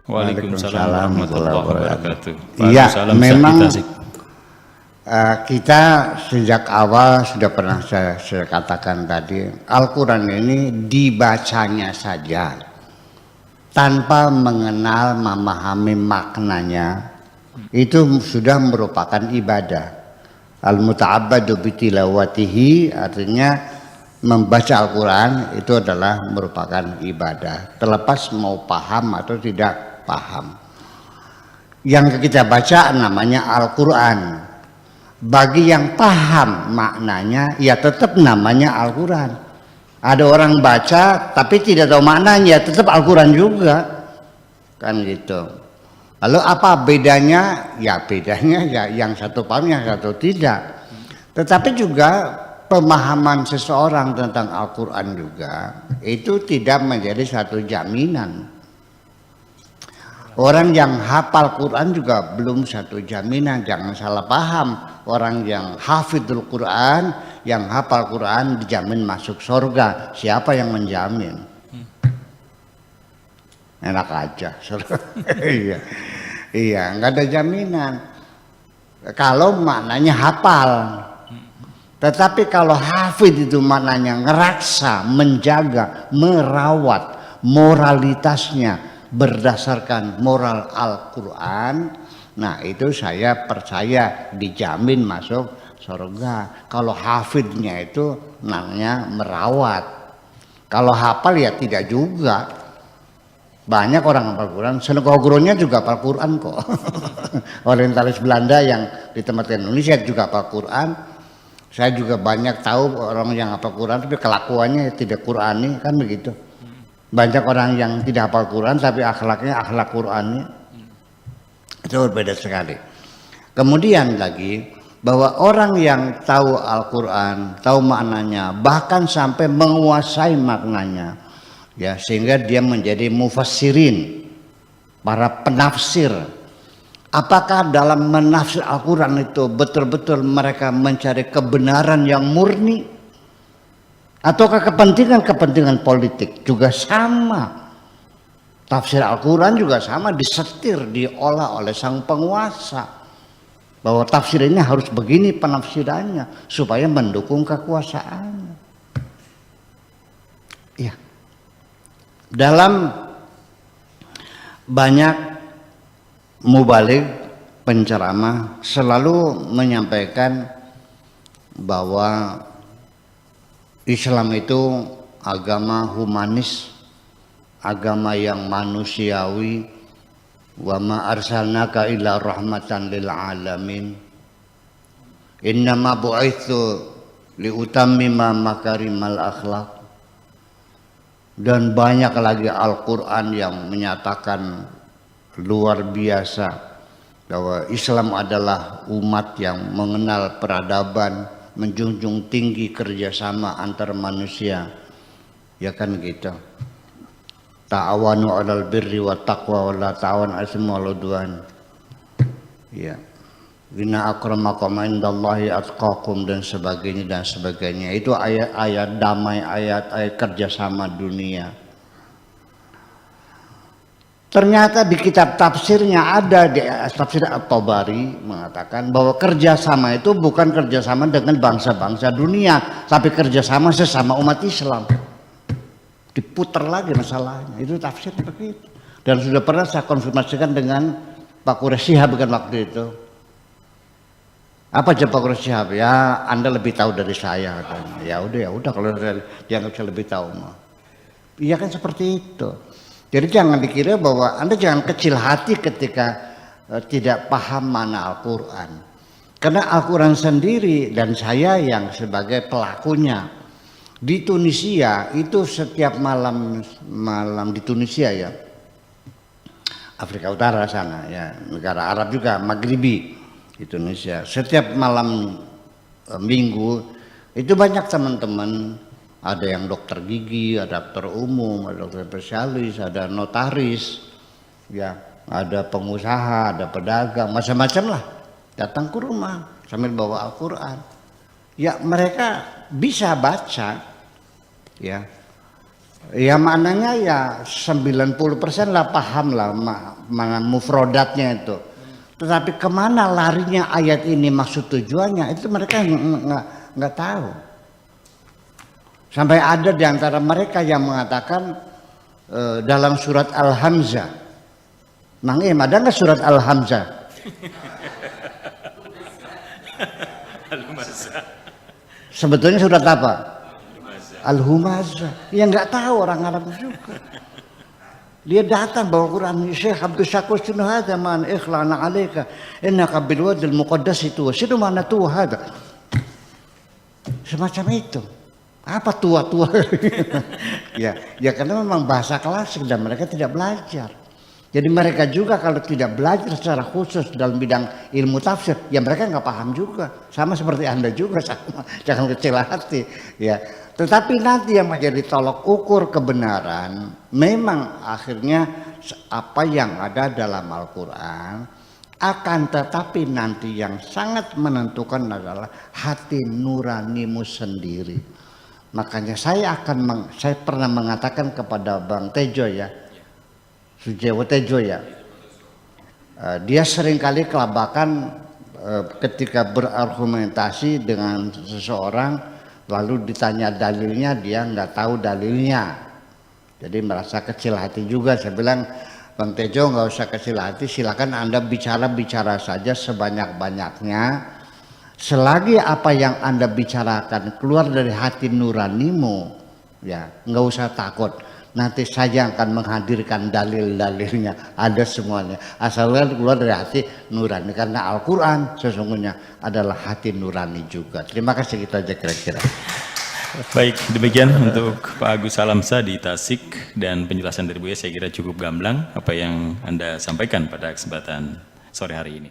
Waalaikumsalam warahmatullahi wabarakatuh. Iya, memang kita sejak awal sudah pernah saya katakan tadi, Al-Quran ini dibacanya saja tanpa mengenal, memahami maknanya, itu sudah merupakan ibadah. Al-muta'abbadu bitilawatihi, artinya membaca Al-Quran itu adalah merupakan ibadah, terlepas mau paham atau tidak paham. Yang kita baca namanya Al-Quran. Bagi yang paham maknanya, ya tetap namanya Al-Quran. Ada orang baca tapi tidak tahu maknanya, tetap Al-Quran juga, kan gitu. Lalu apa bedanya? Ya bedanya ya yang satu paham, yang satu tidak. Tetapi juga pemahaman seseorang tentang Al-Quran juga itu tidak menjadi satu jaminan. Orang yang hafal Quran juga belum satu jaminan, jangan salah paham. Orang yang hafidul Quran, yang hafal Quran dijamin masuk surga. Siapa yang menjamin? Enak aja. Iya, iya, nggak ada jaminan. Kalau maknanya hafal. Tetapi kalau hafid itu maknanya ngeraksa, menjaga, merawat moralitasnya berdasarkan moral Al-Quran, nah itu saya percaya dijamin masuk surga. Kalau hafidnya itu namanya merawat. Kalau hafal ya tidak juga. Banyak orang hafal Quran, gurunya juga hafal Quran kok. Orientalis Belanda yang di tempat Indonesia juga hafal Quran. Saya juga banyak tahu orang yang hafal Quran tapi kelakuannya tidak Qurani, kan begitu. Banyak orang yang tidak hafal Quran tapi akhlaknya akhlak Qurani. Itu berbeda sekali. Kemudian lagi bahwa orang yang tahu Al-Quran, tahu maknanya, bahkan sampai menguasai maknanya, ya, sehingga dia menjadi mufassirin, para penafsir. Apakah dalam menafsir Al-Quran itu betul-betul mereka mencari kebenaran yang murni? Ataukah kepentingan-kepentingan politik? Juga sama. Tafsir Al-Quran juga sama, disetir, diolah oleh sang penguasa. Bahwa tafsir ini harus begini penafsirannya supaya mendukung kekuasaannya. Ya. Dalam banyak mubalik penceramah selalu menyampaikan bahwa Islam itu agama humanis, agama yang manusiawi. Wa ma arsalnaka illa rahmatan lil alamin. Innama bu'itsu liutammima makarimal akhlaq. Dan banyak lagi Al-Quran yang menyatakan luar biasa bahwa Islam adalah umat yang mengenal peradaban, menjunjung tinggi kerjasama antar manusia, ya kan gitu. Ta'awanu 'alal birri wat taqwa wa la ta'awanu 'alal itsmi wal 'udwan. Ya. Inna akramakum indallahi atqakum dan sebagainya. Itu ayat-ayat damai, ayat-ayat kerjasama dunia. Ternyata di kitab tafsirnya ada, di tafsir At-Tabari mengatakan bahwa kerjasama itu bukan kerjasama dengan bangsa-bangsa dunia, tapi kerjasama sesama umat Islam. Diputar lagi masalahnya, itu tafsir begitu. Dan sudah pernah saya konfirmasikan dengan Pak Quraisy Shihab kan waktu itu. Apa jawab Pak Quraisy Shihab? Ya Anda lebih tahu dari saya. Ya udah kalau dianggap saya lebih tahu mah. Iya kan seperti itu. Jadi jangan dikira bahwa Anda jangan kecil hati ketika tidak paham mana Al-Quran. Karena Al-Quran sendiri dan saya yang sebagai pelakunya di Tunisia itu setiap malam di Tunisia ya, Afrika Utara sana ya, negara Arab juga, Maghribi di Tunisia. Setiap malam minggu itu banyak teman-teman. Ada yang dokter gigi, ada dokter umum, ada dokter spesialis, ada notaris, ya, ada pengusaha, ada pedagang, macam-macam lah. Datang ke rumah sambil bawa Al-Quran. Ya mereka bisa baca, ya. Ya maknanya ya 90% lah paham lah mana mufrodatnya itu. Tetapi kemana larinya ayat ini, maksud tujuannya itu mereka nggak tahu. Sampai ada di antara mereka yang mengatakan dalam surat Al-Hamzah. Mang Im, ada nggak surat Al-Hamzah? Al-Humazah. Sebetulnya surat apa? Al-Humazah. Ya nggak tahu orang Arab juga. Dia datang bawa Quran, Syekh Abdul Syakur sunu hada man ikhlana alaika innaka bil wadil muqaddas itu sunu mana tua hada. Semacam itu. Apa tua-tua? ya karena memang bahasa klasik dan mereka tidak belajar. Jadi mereka juga kalau tidak belajar secara khusus dalam bidang ilmu tafsir, ya mereka nggak paham juga. Sama seperti Anda juga, sama. Jangan kecil hati. Ya. Tetapi nanti yang menjadi tolok ukur kebenaran, memang akhirnya apa yang ada dalam Al-Quran, akan tetapi nanti yang sangat menentukan adalah hati nuranimu sendiri. Makanya saya pernah mengatakan kepada Bang Tejo ya, Sujewo Tejo ya, dia seringkali kelabakan ketika berargumentasi dengan seseorang, lalu ditanya dalilnya dia nggak tahu dalilnya, jadi merasa kecil hati juga. Saya bilang, Bang Tejo nggak usah kecil hati, silakan Anda bicara saja sebanyak-banyaknya, selagi apa yang Anda bicarakan keluar dari hati nuranimu, ya nggak usah takut. Nanti saya akan menghadirkan dalil-dalilnya, ada semuanya. Asalkan keluar dari hati nurani, karena Al-Quran sesungguhnya adalah hati nurani juga. Terima kasih, kita aja kira-kira. Baik, demikian untuk Pak Agus Alamsa di Tasik, dan penjelasan dari Buya saya kira cukup gamblang apa yang Anda sampaikan pada kesempatan sore hari ini.